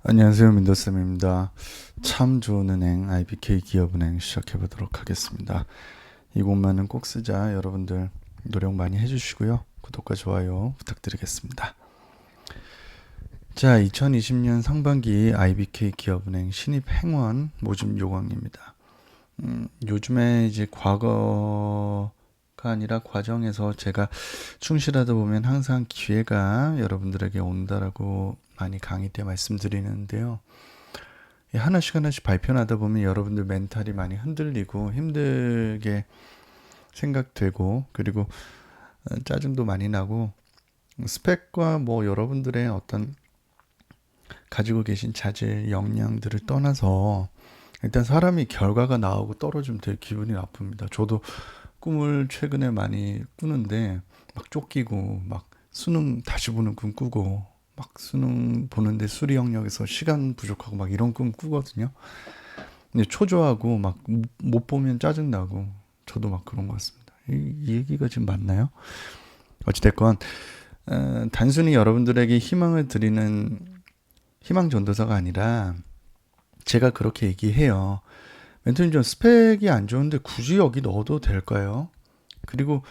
안녕하세요. 민더쌤입니다. 참 좋은 은행 IBK 기업은행 시작해 보도록 하겠습니다. 이곳만은 꼭 쓰자. 여러분들 노력 많이 해주시고요. 구독과 좋아요 부탁드리겠습니다. 자, 2020년 상반기 IBK 기업은행 신입 행원 모집 요강입니다. 요즘에 이제 과거가 아니라 과정에서 제가 충실하다 보면 항상 기회가 여러분들에게 온다라고 많이 강의 때 말씀드리는데요. 하나씩 하나씩 발표하다 보면 여러분들 멘탈이 많이 흔들리고 힘들게 생각되고, 그리고 짜증도 많이 나고, 스펙과 뭐 여러분들의 어떤 가지고 계신 자질 역량들을 떠나서 일단 사람이 결과가 나오고 떨어지면 되게 기분이 나쁩니다. 저도 꿈을 최근에 많이 꾸는데 막 쫓기고, 막 수능 다시 보는 꿈 꾸고, 막 수능 보는데 수리 영역에서 시간 부족하고 막 이런 꿈 꾸거든요. 근데 초조하고 막 못 보면 짜증나고, 저도 막 그런 것 같습니다. 이 얘기가 지금 맞나요? 어찌됐건 단순히 여러분들에게 희망을 드리는 희망 전도사가 아니라 제가 그렇게 얘기해요. 멘토님, 좀 스펙이 안 좋은데 굳이 여기 넣어도 될까요? 그리고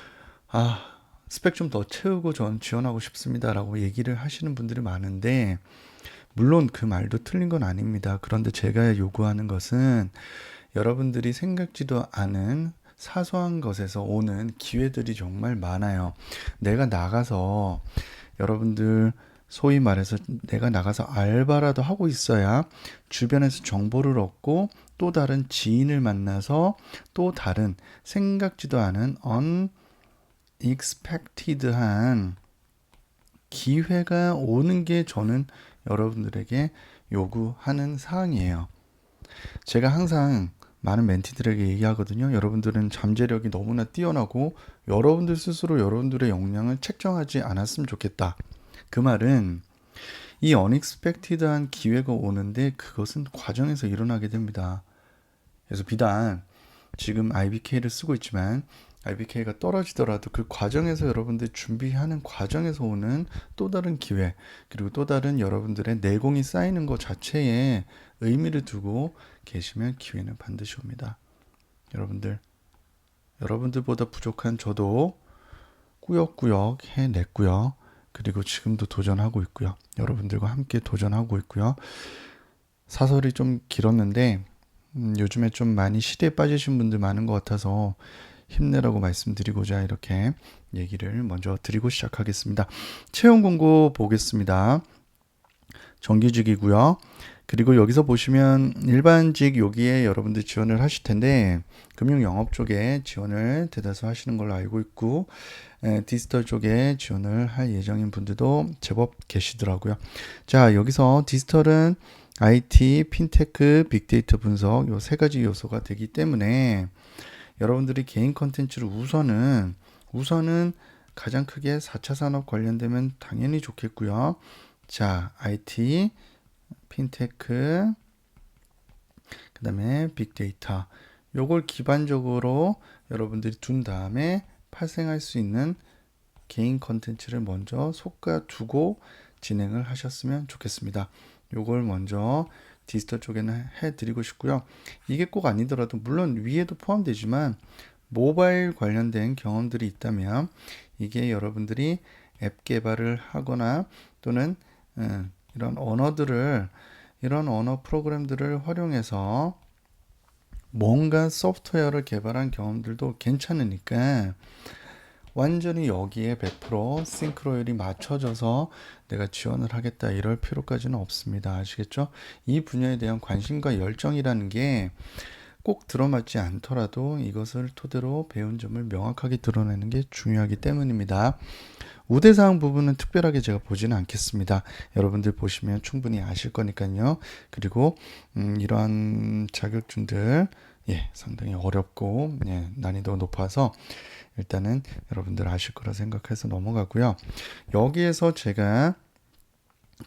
스펙 좀 더 채우고 전 지원하고 싶습니다라고 얘기를 하시는 분들이 많은데, 물론 그 말도 틀린 건 아닙니다. 그런데 제가 요구하는 것은 여러분들이 생각지도 않은 사소한 것에서 오는 기회들이 정말 많아요. 내가 나가서, 여러분들 소위 말해서 내가 나가서 알바라도 하고 있어야 주변에서 정보를 얻고 또 다른 지인을 만나서 또 다른 생각지도 않은 unexpected한 기회가 오는 게 저는 여러분들에게 요구하는 사항이에요. 제가 항상 많은 멘티들에게 얘기하거든요. 여러분들은 잠재력이 너무나 뛰어나고 여러분들 스스로 여러분들의 역량을 책정하지 않았으면 좋겠다. 그 말은 이 unexpected한 기회가 오는데 그것은 과정에서 일어나게 됩니다. 그래서 비단 지금 IBK를 쓰고 있지만 IBK가 떨어지더라도 그 과정에서 여러분들 준비하는 과정에서 오는 또 다른 기회, 그리고 또 다른 여러분들의 내공이 쌓이는 것 자체에 의미를 두고 계시면 기회는 반드시 옵니다. 여러분들보다 부족한 저도 꾸역꾸역 해냈고요. 그리고 지금도 도전하고 있고요. 여러분들과 함께 도전하고 있고요. 사설이 좀 길었는데 요즘에 좀 많이 시대에 빠지신 분들 많은 것 같아서 힘내라고 말씀드리고자 이렇게 얘기를 먼저 드리고 시작하겠습니다. 채용 공고 보겠습니다. 정규직이고요. 그리고 여기서 보시면 일반직 여기에 여러분들 지원을 하실 텐데 금융영업 쪽에 지원을 대다수 하시는 걸로 알고 있고, 디지털 쪽에 지원을 할 예정인 분들도 제법 계시더라고요. 자, 여기서 디지털은 IT, 핀테크, 빅데이터 분석 요 세 가지 요소가 되기 때문에 여러분들이 개인 컨텐츠를 우선은 가장 크게 4차 산업 관련되면 당연히 좋겠고요. 자, IT, 핀테크, 그 다음에 빅데이터, 요걸 기반적으로 여러분들이 둔 다음에 발생할 수 있는 개인 컨텐츠를 먼저 솎아 두고 진행을 하셨으면 좋겠습니다. 요걸 먼저 디지털 쪽에는 해드리고 싶고요. 이게 꼭 아니더라도 물론 위에도 포함되지만 모바일 관련된 경험들이 있다면 이게 여러분들이 앱 개발을 하거나 또는 이런 언어 프로그램들을 활용해서 뭔가 소프트웨어를 개발한 경험들도 괜찮으니까 완전히 여기에 100% 싱크로율이 맞춰져서 내가 지원을 하겠다 이럴 필요까지는 없습니다. 아시겠죠? 이 분야에 대한 관심과 열정이라는 게 꼭 들어맞지 않더라도 이것을 토대로 배운 점을 명확하게 드러내는 게 중요하기 때문입니다. 우대사항 부분은 특별하게 제가 보지는 않겠습니다. 여러분들 보시면 충분히 아실 거니까요. 그리고 이러한 자격증들 상당히 어렵고 난이도가 높아서 일단은 여러분들 아실 거라 생각해서 넘어가고요. 여기에서 제가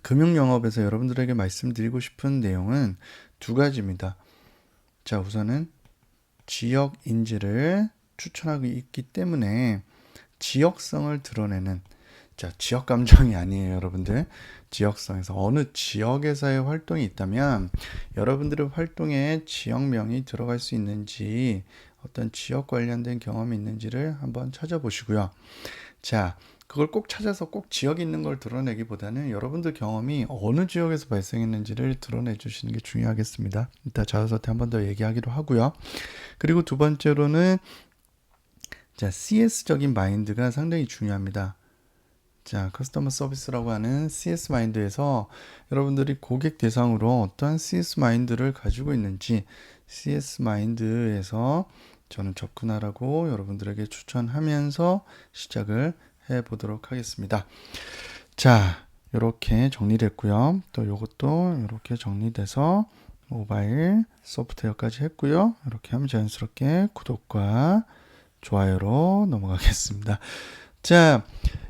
금융영업에서 여러분들에게 말씀드리고 싶은 내용은 두 가지입니다. 자, 우선은 지역 인재를 추천하고 있기 때문에 지역성을 드러내는 자, 지역 감정이 아니에요, 여러분들. 지역성에서 어느 지역에서의 활동이 있다면 여러분들의 활동에 지역명이 들어갈 수 있는지, 어떤 지역 관련된 경험이 있는지를 한번 찾아보시고요. 자, 그걸 꼭 찾아서 꼭 지역에 있는 걸 드러내기보다는 여러분들 경험이 어느 지역에서 발생했는지를 드러내 주시는 게 중요하겠습니다. 이따 자소서한테 한 번 더 얘기하기로 하고요. 그리고 두 번째로는 자, CS적인 마인드가 상당히 중요합니다. 자, 커스터머 서비스라고 하는 CS 마인드에서 여러분들이 고객 대상으로 어떠한 CS 마인드를 가지고 있는지, CS 마인드에서 저는 접근하라고 여러분들에게 추천하면서 시작을 해 보도록 하겠습니다. 자, 이렇게 정리됐고요. 또 이것도 이렇게 정리돼서 모바일 소프트웨어까지 했고요. 이렇게 하면 자연스럽게 구독과 좋아요로 넘어가겠습니다. 자,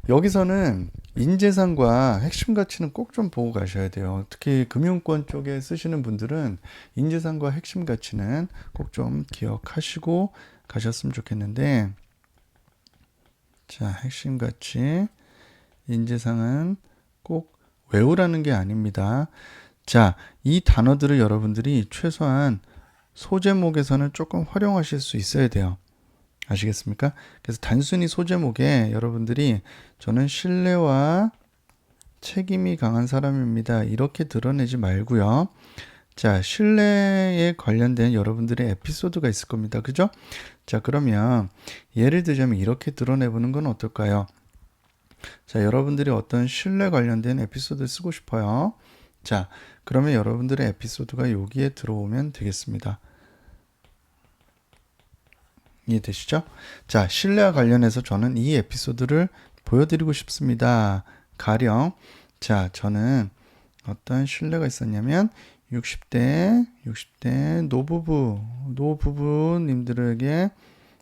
여기서는 인재상과 핵심 가치는 꼭 좀 보고 가셔야 돼요. 특히 금융권 쪽에 쓰시는 분들은 인재상과 핵심 가치는 꼭 좀 기억하시고 가셨으면 좋겠는데, 자, 핵심 가치, 인재상은 꼭 외우라는 게 아닙니다. 자, 이 단어들을 여러분들이 최소한 소제목에서는 조금 활용하실 수 있어야 돼요. 아시겠습니까? 그래서 단순히 소제목에 여러분들이 저는 신뢰와 책임이 강한 사람입니다, 이렇게 드러내지 말고요. 자, 신뢰에 관련된 여러분들의 에피소드가 있을 겁니다. 그죠? 자, 그러면 예를 들자면 이렇게 드러내보는 건 어떨까요? 자, 여러분들이 어떤 신뢰 관련된 에피소드를 쓰고 싶어요. 자, 그러면 여러분들의 에피소드가 여기에 들어오면 되겠습니다. 이해되시죠? 자, 신뢰와 관련해서 저는 이 에피소드를 보여드리고 싶습니다. 가령, 자, 저는 어떤 신뢰가 있었냐면 60대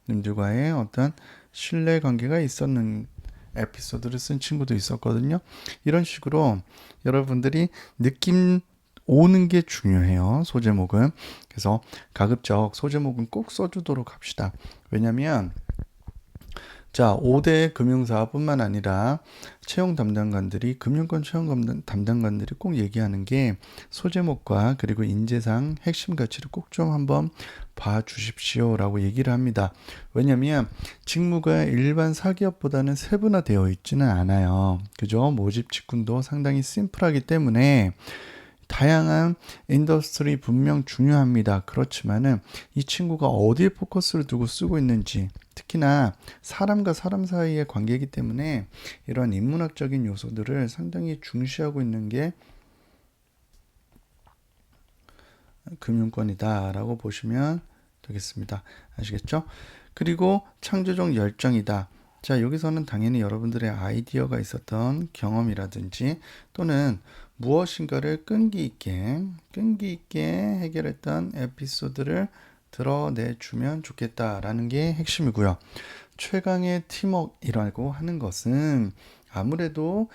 님들과의 어떤 신뢰 관계가 있었는 에피소드를 쓴 친구도 있었거든요. 이런 식으로 여러분들이 느낌 오는 게 중요해요, 소제목은. 그래서 가급적 소제목은 꼭 써주도록 합시다. 왜냐면 자, 5대 금융사뿐만 아니라 채용 담당관들이, 금융권 채용 담당관들이 꼭 얘기하는 게 소제목과 그리고 인재상 핵심 가치를 꼭 좀 한번 봐주십시오 라고 얘기를 합니다. 왜냐면 직무가 일반 사기업보다는 세분화되어 있지는 않아요. 그죠? 모집 직군도 상당히 심플하기 때문에 다양한 인더스트리 분명 중요합니다. 그렇지만은 이 친구가 어디에 포커스를 두고 쓰고 있는지, 특히나 사람과 사람 사이의 관계이기 때문에 이런 인문학적인 요소들을 상당히 중시하고 있는 게 금융권이다 라고 보시면 되겠습니다. 아시겠죠? 그리고 창조적 열정이다. 자, 여기서는 당연히 여러분들의 아이디어가 있었던 경험이라든지 또는 무엇인가를 끈기 있게 해결했던 에피소드를 드러내주면 좋겠다라는 게 핵심이고요. 최강의 팀워크이라고 하는 것은 아무래도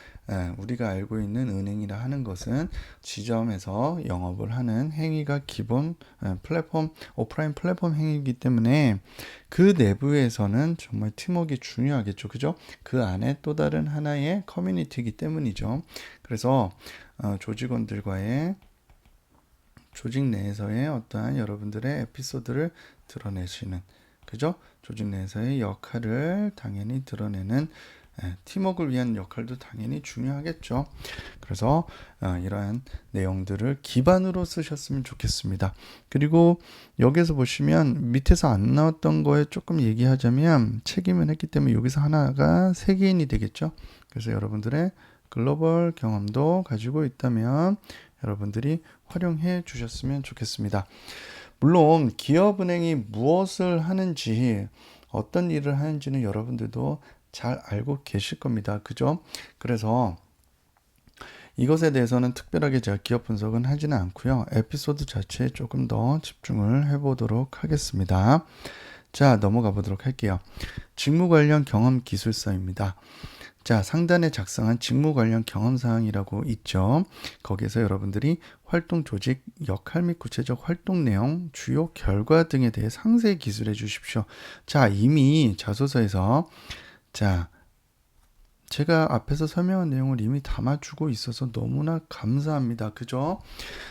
우리가 알고 있는 은행이라 하는 것은 지점에서 영업을 하는 행위가 기본 플랫폼, 오프라인 플랫폼 행위이기 때문에 그 내부에서는 정말 팀워크가 중요하겠죠. 그죠? 그 안에 또 다른 하나의 커뮤니티이기 때문이죠. 그래서 조직원들과의 조직 내에서의 어떠한 여러분들의 에피소드를 드러내시는, 그죠? 조직 내에서의 역할을 당연히 드러내는 팀워크를 위한 역할도 당연히 중요하겠죠. 그래서 이러한 내용들을 기반으로 쓰셨으면 좋겠습니다. 그리고 여기서 보시면 밑에서 안 나왔던 거에 조금 얘기하자면 책임을 했기 때문에 여기서 하나가 세계인이 되겠죠. 그래서 여러분들의 글로벌 경험도 가지고 있다면 여러분들이 활용해 주셨으면 좋겠습니다. 물론 기업은행이 무엇을 하는지, 어떤 일을 하는지는 여러분들도 잘 알고 계실 겁니다. 그죠? 그래서 이것에 대해서는 특별하게 제가 기업 분석은 하지는 않고요. 에피소드 자체에 조금 더 집중을 해보도록 하겠습니다. 자, 넘어가 보도록 할게요. 직무 관련 경험 기술서입니다. 자, 상단에 작성한 직무 관련 경험사항이라고 있죠. 거기에서 여러분들이 활동 조직, 역할 및 구체적 활동 내용, 주요 결과 등에 대해 상세히 기술해 주십시오. 자, 이미 자소서에서 자, 제가 앞에서 설명한 내용을 이미 담아주고 있어서 너무나 감사합니다. 그죠?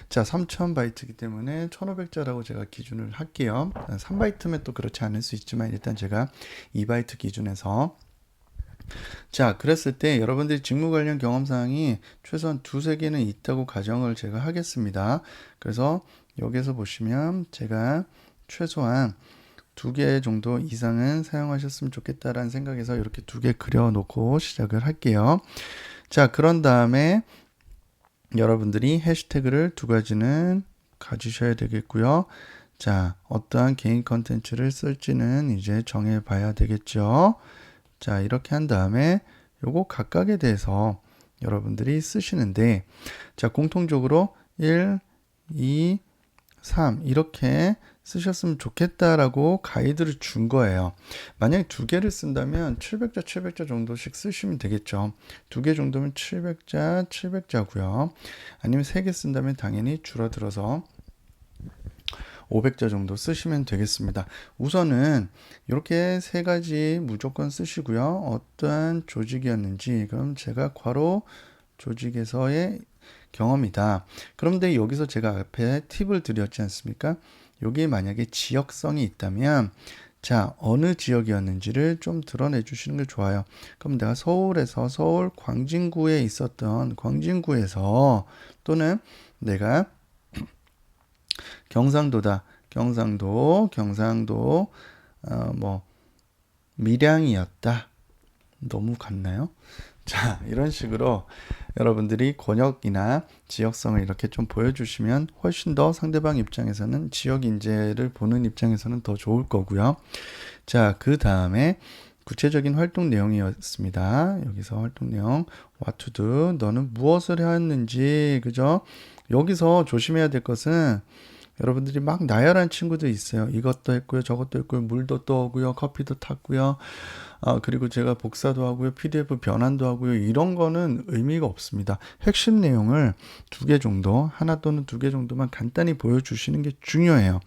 자, 3000바이트이기 때문에 1500자라고 제가 기준을 할게요. 3바이트면 또 그렇지 않을 수 있지만 일단 제가 2바이트 기준에서 자, 그랬을 때 여러분들이 직무 관련 경험사항이 최소한 두세 개는 있다고 가정을 제가 하겠습니다. 그래서 여기서 보시면 제가 최소한 2개 정도 이상은 사용하셨으면 좋겠다라는 생각에서 이렇게 2개 그려놓고 시작을 할게요. 자, 그런 다음에 여러분들이 해시태그를 2가지는 가지셔야 되겠고요. 자, 어떠한 개인 컨텐츠를 쓸지는 이제 정해봐야 되겠죠. 자, 이렇게 한 다음에 요거 각각에 대해서 여러분들이 쓰시는데, 자, 공통적으로 1, 2, 3 이렇게 쓰셨으면 좋겠다라고 가이드를 준 거예요. 만약에 2개를 쓴다면 700자, 700자 정도씩 쓰시면 되겠죠. 2개 정도면 700자, 700자고요. 아니면 3개 쓴다면 당연히 줄어들어서 500자 정도 쓰시면 되겠습니다. 우선은 이렇게 3가지 무조건 쓰시고요. 어떠한 조직이었는지, 그럼 제가 괄호 조직에서의 경험이다. 그런데 여기서 제가 앞에 팁을 드렸지 않습니까? 여기에 만약에 지역성이 있다면 자, 어느 지역이었는지를 좀 드러내 주시는 게 좋아요. 그럼 내가 서울에서 서울 광진구에 있었던 광진구에서 또는 내가 경상도다. 경상도 뭐 밀양이었다. 너무 같나요? 자, 이런 식으로 여러분들이 권역이나 지역성을 이렇게 좀 보여주시면 훨씬 더 상대방 입장에서는 지역 인재를 보는 입장에서는 더 좋을 거고요. 자, 그 다음에 구체적인 활동 내용이었습니다. 여기서 활동 내용, what to do, 너는 무엇을 했는지, 그죠? 여기서 조심해야 될 것은 여러분들이 막 나열한 친구들 있어요. 이것도 했고요, 저것도 했고요, 물도 떠오고요, 커피도 탔고요. 그리고 제가 복사도 하고요, PDF 변환도 하고요. 이런 거는 의미가 없습니다. 핵심 내용을 2개 정도, 하나 또는 2개 정도만 간단히 보여주시는 게 중요해요.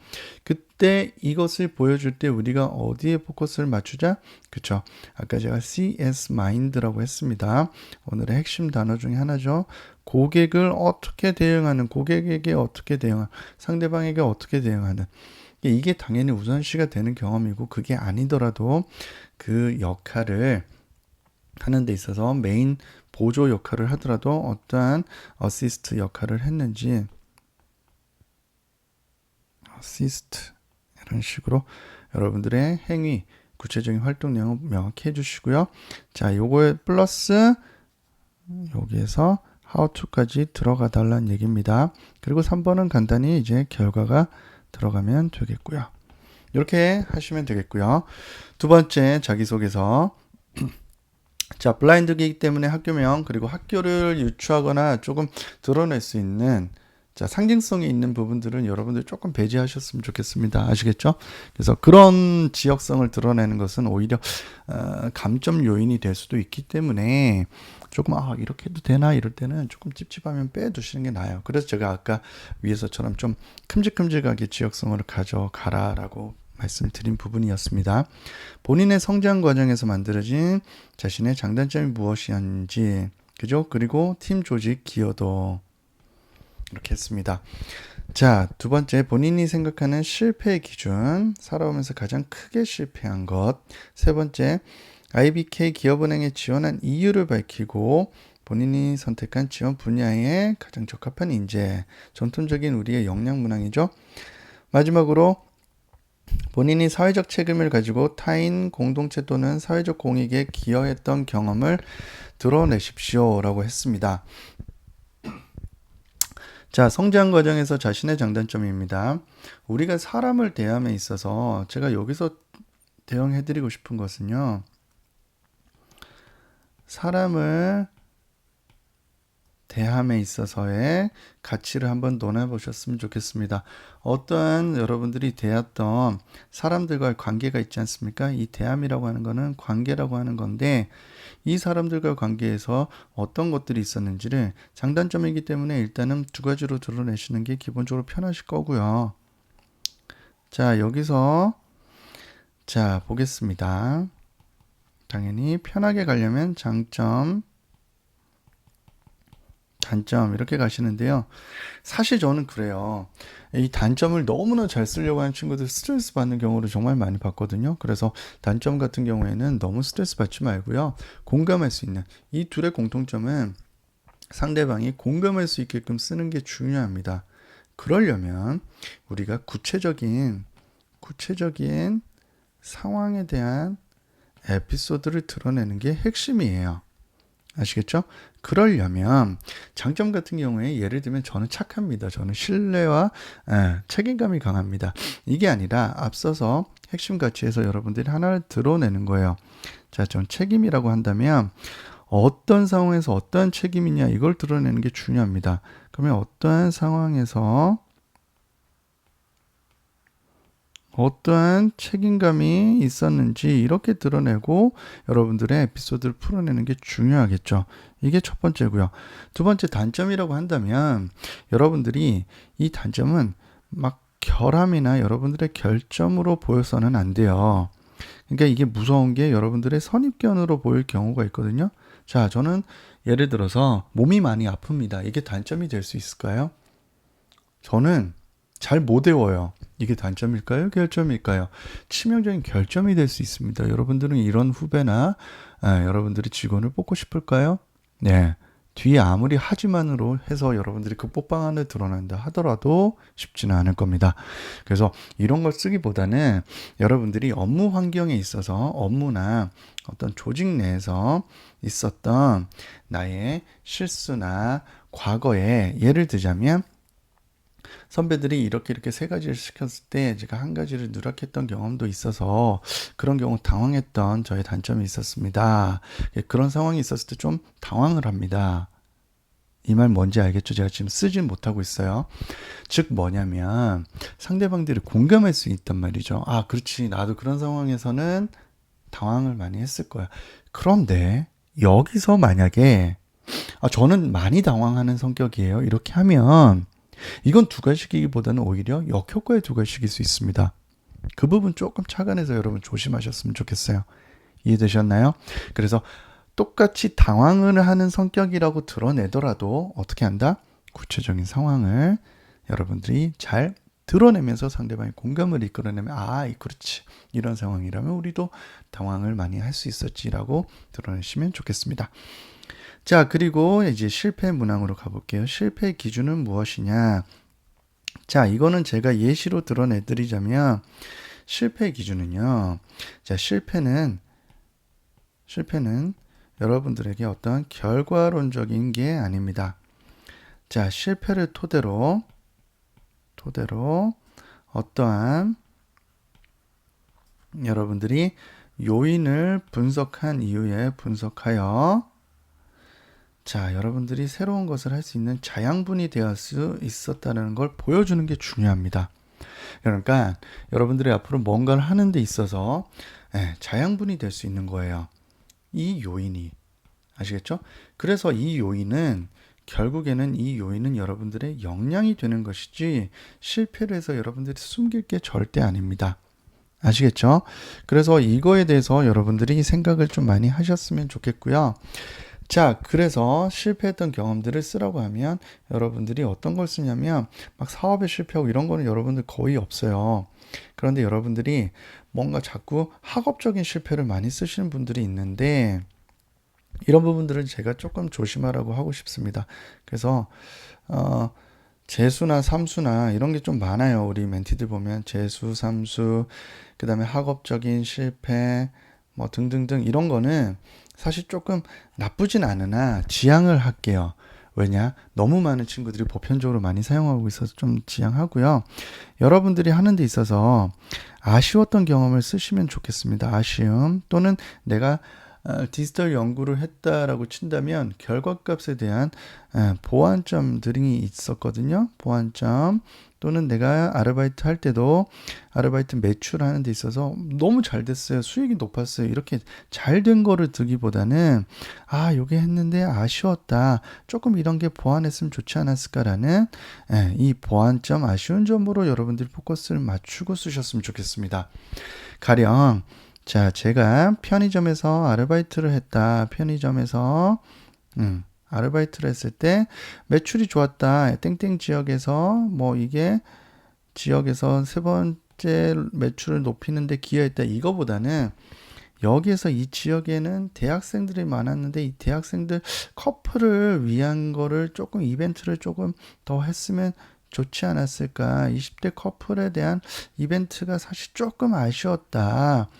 그때 이것을 보여줄 때 우리가 어디에 포커스를 맞추자? 그쵸? 아까 제가 CS 마인드라고 했습니다. 오늘의 핵심 단어 중에 하나죠. 고객을 어떻게 대응하는, 고객에게 어떻게 대응하는, 상대방에게 어떻게 대응하는. 이게 당연히 우선시가 되는 경험이고, 그게 아니더라도 그 역할을 하는 데 있어서 메인 보조 역할을 하더라도 어떠한 어시스트 역할을 했는지, 어시스트 이런 식으로 여러분들의 행위, 구체적인 활동 내용을 명확히 해주시고요. 자, 요거에 플러스 여기에서 how to까지 들어가 달라는 얘기입니다. 그리고 3번은 간단히 이제 결과가 들어가면 되겠고요. 이렇게 하시면 되겠고요. 2번째 자기소개서. 자, 블라인드이기 때문에 학교명 그리고 학교를 유추하거나 조금 드러낼 수 있는 자, 상징성이 있는 부분들은 여러분들 조금 배제하셨으면 좋겠습니다. 아시겠죠? 그래서 그런 지역성을 드러내는 것은 오히려 감점 요인이 될 수도 있기 때문에 조금 이렇게 해도 되나 이럴 때는 조금 찝찝하면 빼두시는 게 나아요. 그래서 제가 아까 위에서처럼 좀 큼직큼직하게 지역성을 가져가라 라고 말씀드린 부분이었습니다. 본인의 성장 과정에서 만들어진 자신의 장단점이 무엇이었는지, 그죠? 그리고 팀 조직 기여도 이렇게 했습니다. 자, 2번째, 본인이 생각하는 실패의 기준, 살아오면서 가장 크게 실패한 것. 3번째, IBK 기업은행에 지원한 이유를 밝히고 본인이 선택한 지원 분야에 가장 적합한 인재, 전통적인 우리의 역량 문항이죠. 마지막으로 본인이 사회적 책임을 가지고 타인 공동체 또는 사회적 공익에 기여했던 경험을 드러내십시오 라고 했습니다. 자, 성장 과정에서 자신의 장단점입니다. 우리가 사람을 대함에 있어서 제가 여기서 대응해드리고 싶은 것은요. 사람을 대함에 있어서의 가치를 한번 논해보셨으면 좋겠습니다. 어떠한 여러분들이 대했던 사람들과의 관계가 있지 않습니까? 이 대함이라고 하는 거는 관계라고 하는 건데 이 사람들과 관계에서 어떤 것들이 있었는지를 장단점이기 때문에 일단은 2가지로 드러내시는 게 기본적으로 편하실 거고요. 자, 여기서 자, 보겠습니다. 당연히 편하게 가려면 장점, 단점 이렇게 가시는데요. 사실 저는 그래요. 이 단점을 너무나 잘 쓰려고 하는 친구들 스트레스 받는 경우를 정말 많이 봤거든요. 그래서 단점 같은 경우에는 너무 스트레스 받지 말고요. 공감할 수 있는 이 둘의 공통점은 상대방이 공감할 수 있게끔 쓰는 게 중요합니다. 그러려면 우리가 구체적인 상황에 대한 에피소드를 드러내는 게 핵심이에요. 아시겠죠? 그러려면 장점 같은 경우에 예를 들면 저는 착합니다. 저는 신뢰와 책임감이 강합니다. 이게 아니라 앞서서 핵심 가치에서 여러분들이 하나를 드러내는 거예요. 자, 전 책임이라고 한다면 어떤 상황에서 어떠한 책임이냐 이걸 드러내는 게 중요합니다. 그러면 어떠한 상황에서 어떠한 책임감이 있었는지 이렇게 드러내고 여러분들의 에피소드를 풀어내는 게 중요하겠죠. 이게 첫 번째고요. 두 번째 단점이라고 한다면 여러분들이 이 단점은 막 결함이나 여러분들의 결점으로 보여서는 안 돼요. 그러니까 이게 무서운 게 여러분들의 선입견으로 보일 경우가 있거든요. 자, 저는 예를 들어서 몸이 많이 아픕니다. 이게 단점이 될 수 있을까요? 저는 잘 못 외워요. 이게 단점일까요? 결점일까요? 치명적인 결점이 될 수 있습니다. 여러분들은 이런 후배나 여러분들이 직원을 뽑고 싶을까요? 네. 뒤에 아무리 하지만으로 해서 여러분들이 그 뽀빵안을 드러난다 하더라도 쉽지는 않을 겁니다. 그래서 이런 걸 쓰기보다는 여러분들이 업무 환경에 있어서 업무나 어떤 조직 내에서 있었던 나의 실수나 과거에 예를 들자면 선배들이 이렇게 세 가지를 시켰을 때 제가 한 가지를 누락했던 경험도 있어서 그런 경우 당황했던 저의 단점이 있었습니다. 그런 상황이 있었을 때 좀 당황을 합니다. 이 말 뭔지 알겠죠? 제가 지금 쓰진 못하고 있어요. 즉 뭐냐면 상대방들이 공감할 수 있단 말이죠. 아, 그렇지. 나도 그런 상황에서는 당황을 많이 했을 거야. 그런데 여기서 만약에 저는 많이 당황하는 성격이에요. 이렇게 하면 이건 두 가지기보다는 오히려 역효과의 두 가지일 수 있습니다. 그 부분 조금 착안해서 여러분 조심하셨으면 좋겠어요. 이해되셨나요? 그래서 똑같이 당황을 하는 성격이라고 드러내더라도 어떻게 한다? 구체적인 상황을 여러분들이 잘 드러내면서 상대방의 공감을 이끌어내면 그렇지. 이런 상황이라면 우리도 당황을 많이 할 수 있었지라고 드러내시면 좋겠습니다. 자, 그리고 이제 실패 문항으로 가볼게요. 실패의 기준은 무엇이냐? 자, 이거는 제가 예시로 드러내드리자면 실패의 기준은요. 자, 실패는 여러분들에게 어떤 결과론적인 게 아닙니다. 자, 실패를 토대로 어떠한 여러분들이 요인을 분석한 이후에 분석하여 자, 여러분들이 새로운 것을 할 수 있는 자양분이 되어 수 있었다는 걸 보여주는 게 중요합니다. 그러니까 여러분들이 앞으로 뭔가를 하는 데 있어서 자양분이 될 수 있는 거예요. 이 요인이. 아시겠죠? 그래서 이 요인은 결국에는 이 요인은 여러분들의 역량이 되는 것이지 실패를 해서 여러분들이 숨길 게 절대 아닙니다. 아시겠죠? 그래서 이거에 대해서 여러분들이 생각을 좀 많이 하셨으면 좋겠고요. 자, 그래서 실패했던 경험들을 쓰라고 하면 여러분들이 어떤 걸 쓰냐면 막 사업에 실패하고 이런 거는 여러분들 거의 없어요. 그런데 여러분들이 뭔가 자꾸 학업적인 실패를 많이 쓰시는 분들이 있는데 이런 부분들을 제가 조금 조심하라고 하고 싶습니다. 그래서 재수나 삼수나 이런 게 좀 많아요. 우리 멘티들 보면 재수, 삼수, 그 다음에 학업적인 실패 뭐 등등등 이런 거는 사실 조금 나쁘진 않으나 지양을 할게요. 왜냐? 너무 많은 친구들이 보편적으로 많이 사용하고 있어서 좀 지양하고요. 여러분들이 하는 데 있어서 아쉬웠던 경험을 쓰시면 좋겠습니다. 아쉬움 또는 내가 디지털 연구를 했다라고 친다면 결과값에 대한 보완점들이 있었거든요. 보완점 또는 내가 아르바이트 할 때도 아르바이트 매출하는 데 있어서 너무 잘 됐어요. 수익이 높았어요. 이렇게 잘 된 거를 두기보다는 요게 했는데 아쉬웠다. 조금 이런 게 보완했으면 좋지 않았을까라는 이 보완점, 아쉬운 점으로 여러분들이 포커스를 맞추고 쓰셨으면 좋겠습니다. 가령 자, 제가 편의점에서 아르바이트를 했다. 편의점에서 아르바이트를 했을 때 매출이 좋았다. 땡땡 지역에서 뭐 이게 지역에서 세 번째 매출을 높이는 데 기여했다. 이거보다는 여기에서 이 지역에는 대학생들이 많았는데 이 대학생들 커플을 위한 거를 조금 이벤트를 조금 더 했으면 좋지 않았을까. 20대 커플에 대한 이벤트가 사실 조금 아쉬웠다.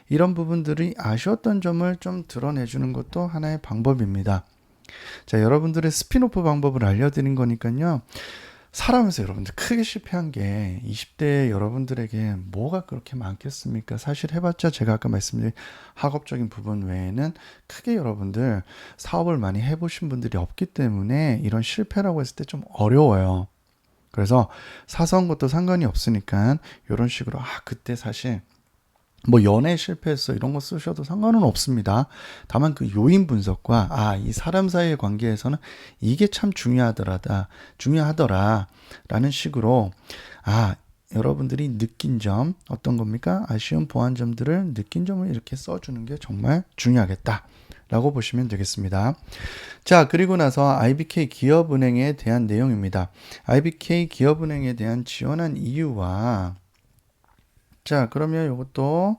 이런 부분들이 아쉬웠던 점을 좀 드러내주는 것도 하나의 방법입니다. 자, 여러분들의 스피노프 방법을 알려드린 거니까요. 살아면서 여러분들 크게 실패한 게 20대 여러분들에게 뭐가 그렇게 많겠습니까? 사실 해봤자 제가 아까 말씀드린 학업적인 부분 외에는 크게 여러분들 사업을 많이 해보신 분들이 없기 때문에 이런 실패라고 했을 때 좀 어려워요. 그래서 사소한 것도 상관이 없으니까 이런 식으로 그때 사실 뭐 연애 실패했어 이런 거 쓰셔도 상관은 없습니다. 다만 그 요인 분석과 이 사람 사이의 관계에서는 이게 참 중요하더라 라는 식으로 여러분들이 느낀 점 어떤 겁니까? 아쉬운 보완 점들을 느낀 점을 이렇게 써주는 게 정말 중요하겠다 라고 보시면 되겠습니다. 자, 그리고 나서 IBK 기업은행에 대한 내용입니다. IBK 기업은행에 대한 지원한 이유와 자, 그러면 이것도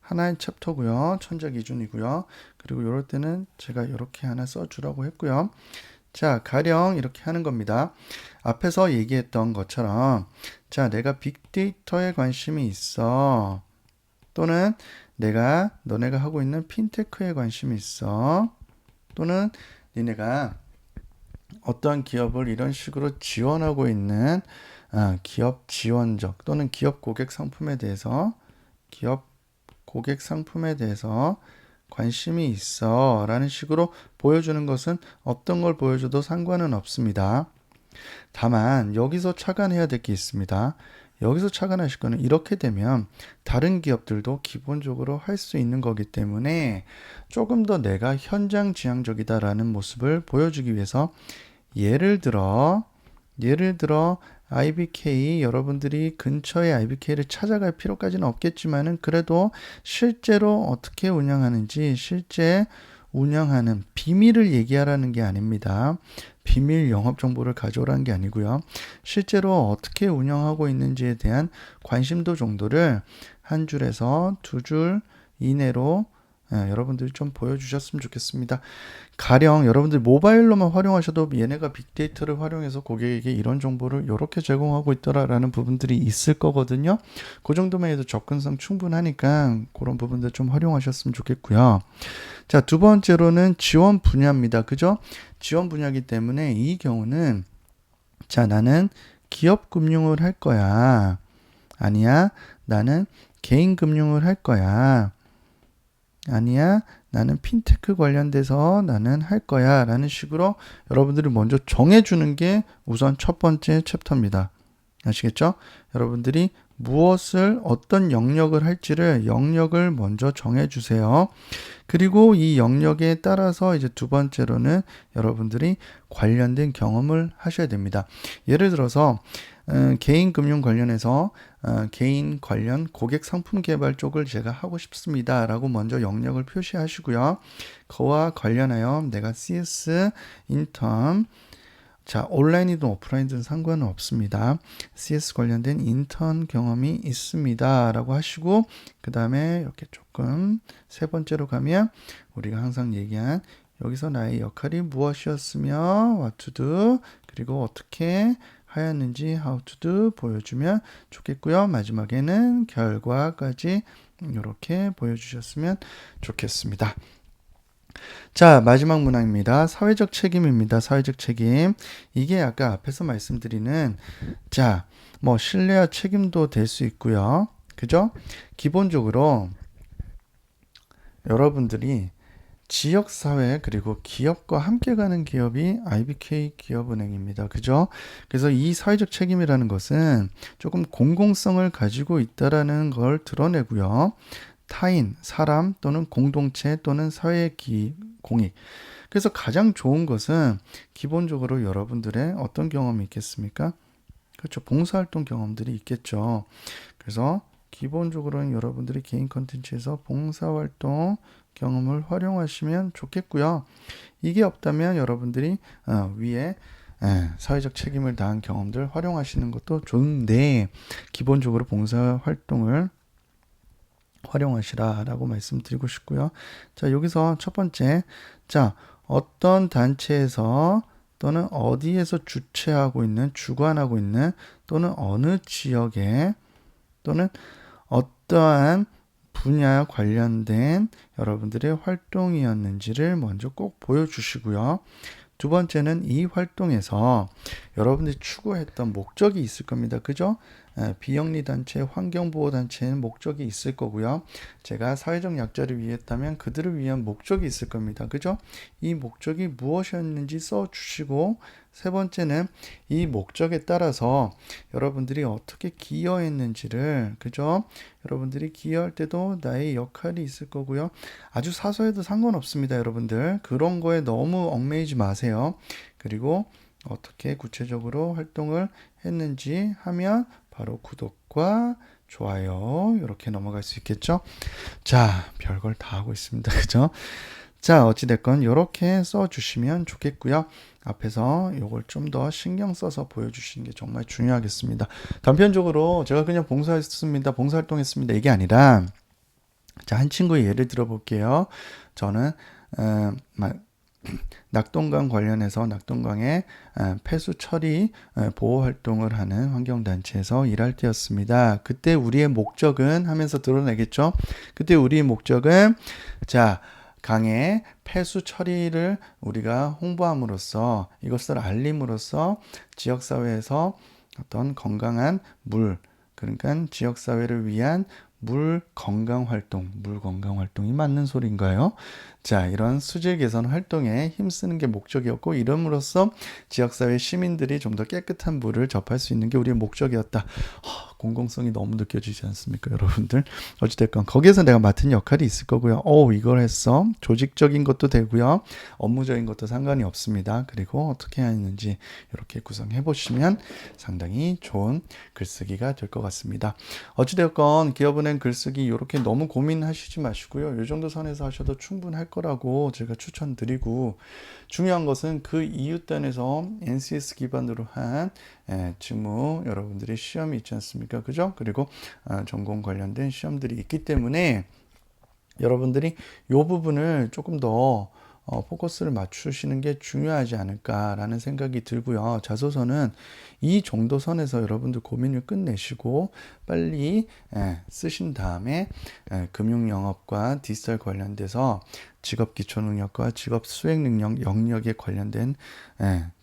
하나의 챕터고요. 천자 기준이고요. 그리고 이럴 때는 제가 이렇게 하나 써주라고 했고요. 자, 가령 이렇게 하는 겁니다. 앞에서 얘기했던 것처럼 자, 내가 빅데이터에 관심이 있어. 또는 너네가 하고 있는 핀테크에 관심이 있어. 또는 니네가 어떠한 기업을 이런 식으로 지원하고 있는 기업 지원적 또는 기업 고객 상품에 대해서 관심이 있어 라는 식으로 보여주는 것은 어떤 걸 보여줘도 상관은 없습니다. 다만 여기서 착안해야 될 게 있습니다. 여기서 착안하실 거는 이렇게 되면 다른 기업들도 기본적으로 할 수 있는 거기 때문에 조금 더 내가 현장 지향적이다라는 모습을 보여주기 위해서 예를 들어 IBK 여러분들이 근처에 IBK를 찾아갈 필요까지는 없겠지만은 그래도 실제로 어떻게 운영하는지 실제 운영하는 비밀을 얘기하라는 게 아닙니다. 비밀 영업 정보를 가져오라는 게 아니고요. 실제로 어떻게 운영하고 있는지에 대한 관심도 정도를 한 줄에서 두 줄 이내로 여러분들이 좀 보여주셨으면 좋겠습니다. 가령 여러분들 모바일로만 활용하셔도 얘네가 빅데이터를 활용해서 고객에게 이런 정보를 이렇게 제공하고 있더라라는 부분들이 있을 거거든요. 그 정도만 해도 접근성 충분하니까 그런 부분들 좀 활용하셨으면 좋겠고요. 자, 두 번째로는 지원 분야입니다. 그죠? 지원 분야이기 때문에 이 경우는 자, 나는 기업 금융을 할 거야. 아니야, 나는 개인 금융을 할 거야. 아니야, 나는 핀테크 관련돼서 나는 할 거야 라는 식으로 여러분들이 먼저 정해주는 게 우선 첫 번째 챕터입니다. 아시겠죠? 여러분들이 어떤 영역을 할지를 영역을 먼저 정해주세요. 그리고 이 영역에 따라서 이제 두 번째로는 여러분들이 관련된 경험을 하셔야 됩니다. 예를 들어서 개인 금융 관련해서 개인 관련 고객 상품 개발 쪽을 제가 하고 싶습니다 라고 먼저 영역을 표시하시고요. 그와 관련하여 내가 CS 인턴 자, 온라인이든 오프라인이든 상관은 없습니다. CS 관련된 인턴 경험이 있습니다 라고 하시고 그 다음에 이렇게 조금 세 번째로 가면 우리가 항상 얘기한 여기서 나의 역할이 무엇이었으며 what to do 그리고 어떻게 하였는지 how to do 보여주면 좋겠고요. 마지막에는 결과까지 이렇게 보여주셨으면 좋겠습니다. 자, 마지막 문항입니다. 사회적 책임입니다. 사회적 책임. 이게 아까 앞에서 말씀드리는 자, 뭐 신뢰와 책임도 될 수 있고요. 그죠? 기본적으로 여러분들이 지역사회 그리고 기업과 함께 가는 기업이 IBK 기업은행입니다. 그죠? 그래서 이 사회적 책임이라는 것은 조금 공공성을 가지고 있다라는 걸 드러내고요. 타인, 사람 또는 공동체 또는 사회의 공익. 그래서 가장 좋은 것은 기본적으로 여러분들의 어떤 경험이 있겠습니까? 그렇죠. 봉사활동 경험들이 있겠죠. 그래서 기본적으로는 여러분들이 개인 컨텐츠에서 봉사활동 경험을 활용하시면 좋겠고요. 이게 없다면 여러분들이 위에 사회적 책임을 다한 경험들 활용하시는 것도 좋은데 기본적으로 봉사활동을 활용하시라라고 말씀드리고 싶고요. 자, 여기서 첫 번째, 자, 어떤 단체에서 또는 어디에서 주최하고 있는, 주관하고 있는 또는 어느 지역에 또는 어떠한 분야 관련된 여러분들의 활동이었는지를 먼저 꼭 보여주시고요. 두 번째는 이 활동에서 여러분들이 추구했던 목적이 있을 겁니다. 그죠? 비영리 단체, 환경보호 단체는 목적이 있을 거고요. 제가 사회적 약자를 위했다면 그들을 위한 목적이 있을 겁니다. 그죠? 이 목적이 무엇이었는지 써주시고, 세 번째는 이 목적에 따라서 여러분들이 어떻게 기여했는지를, 그죠? 여러분들이 기여할 때도 나의 역할이 있을 거고요. 아주 사소해도 상관없습니다, 여러분들. 그런 거에 너무 얽매이지 마세요. 그리고 어떻게 구체적으로 활동을 했는지 하면 바로 구독과 좋아요 이렇게 넘어갈 수 있겠죠. 자, 별걸 다 하고 있습니다. 그죠? 자, 어찌됐건 이렇게 써주시면 좋겠고요. 앞에서 이걸 좀 더 신경 써서 보여주시는 게 정말 중요하겠습니다. 단편적으로 제가 그냥 봉사했습니다, 봉사활동했습니다 이게 아니라, 자, 한 친구의 예를 들어볼게요. 저는 낙동강 관련해서 낙동강의 폐수 처리 보호 활동을 하는 환경단체에서 일할 때였습니다. 그때 우리의 목적은 하면서 드러내겠죠. 그때 우리의 목적은, 자, 강의 폐수 처리를 우리가 홍보함으로써, 이것을 알림으로써 지역사회에서 어떤 건강한 물, 그러니까 지역사회를 위한 물 건강 활동이 맞는 소리인가요? 자, 이런 수질 개선 활동에 힘쓰는 게 목적이었고, 이름으로써 지역사회 시민들이 좀 더 깨끗한 물을 접할 수 있는 게 우리의 목적이었다. 공공성이 너무 느껴지지 않습니까, 여러분들? 어찌됐건 거기에서 내가 맡은 역할이 있을 거고요. 이걸 했어. 조직적인 것도 되고요. 업무적인 것도 상관이 없습니다. 그리고 어떻게 했는지 이렇게 구성해 보시면 상당히 좋은 글쓰기가 될 것 같습니다. 어찌됐건 기업은행 글쓰기 이렇게 너무 고민하시지 마시고요. 이 정도 선에서 하셔도 충분할 거라고 제가 추천드리고, 중요한 것은 그 이웃단에서 NCS 기반으로 한 직무, 여러분들이 시험이 있지 않습니까? 그죠? 그리고 전공 관련된 시험들이 있기 때문에 여러분들이 이 부분을 조금 더 포커스를 맞추시는 게 중요하지 않을까라는 생각이 들고요. 자소서는 이 정도 선에서 여러분들 고민을 끝내시고 빨리 쓰신 다음에 금융영업과 디지털 관련돼서 직업 기초 능력과 직업 수행 능력 영역에 관련된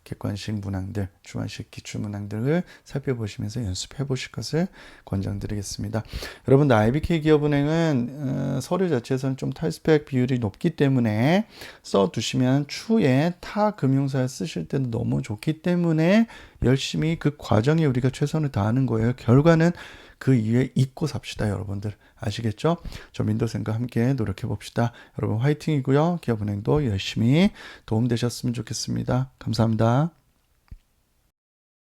객관식 문항들, 주관식 기출 문항들을 살펴보시면서 연습해 보실 것을 권장드리겠습니다. 여러분들 IBK 기업은행은 서류 자체에서는 좀 탈스펙 비율이 높기 때문에 써두시면 추후에 타 금융사에 쓰실 때도 너무 좋기 때문에 열심히 그 과정에 우리가 최선을 다하는 거예요. 결과는 그 이후에 잊고 삽시다, 여러분들. 아시겠죠? 저 민도생과 함께 노력해 봅시다. 여러분 화이팅이고요. 기업은행도 열심히 도움되셨으면 좋겠습니다. 감사합니다.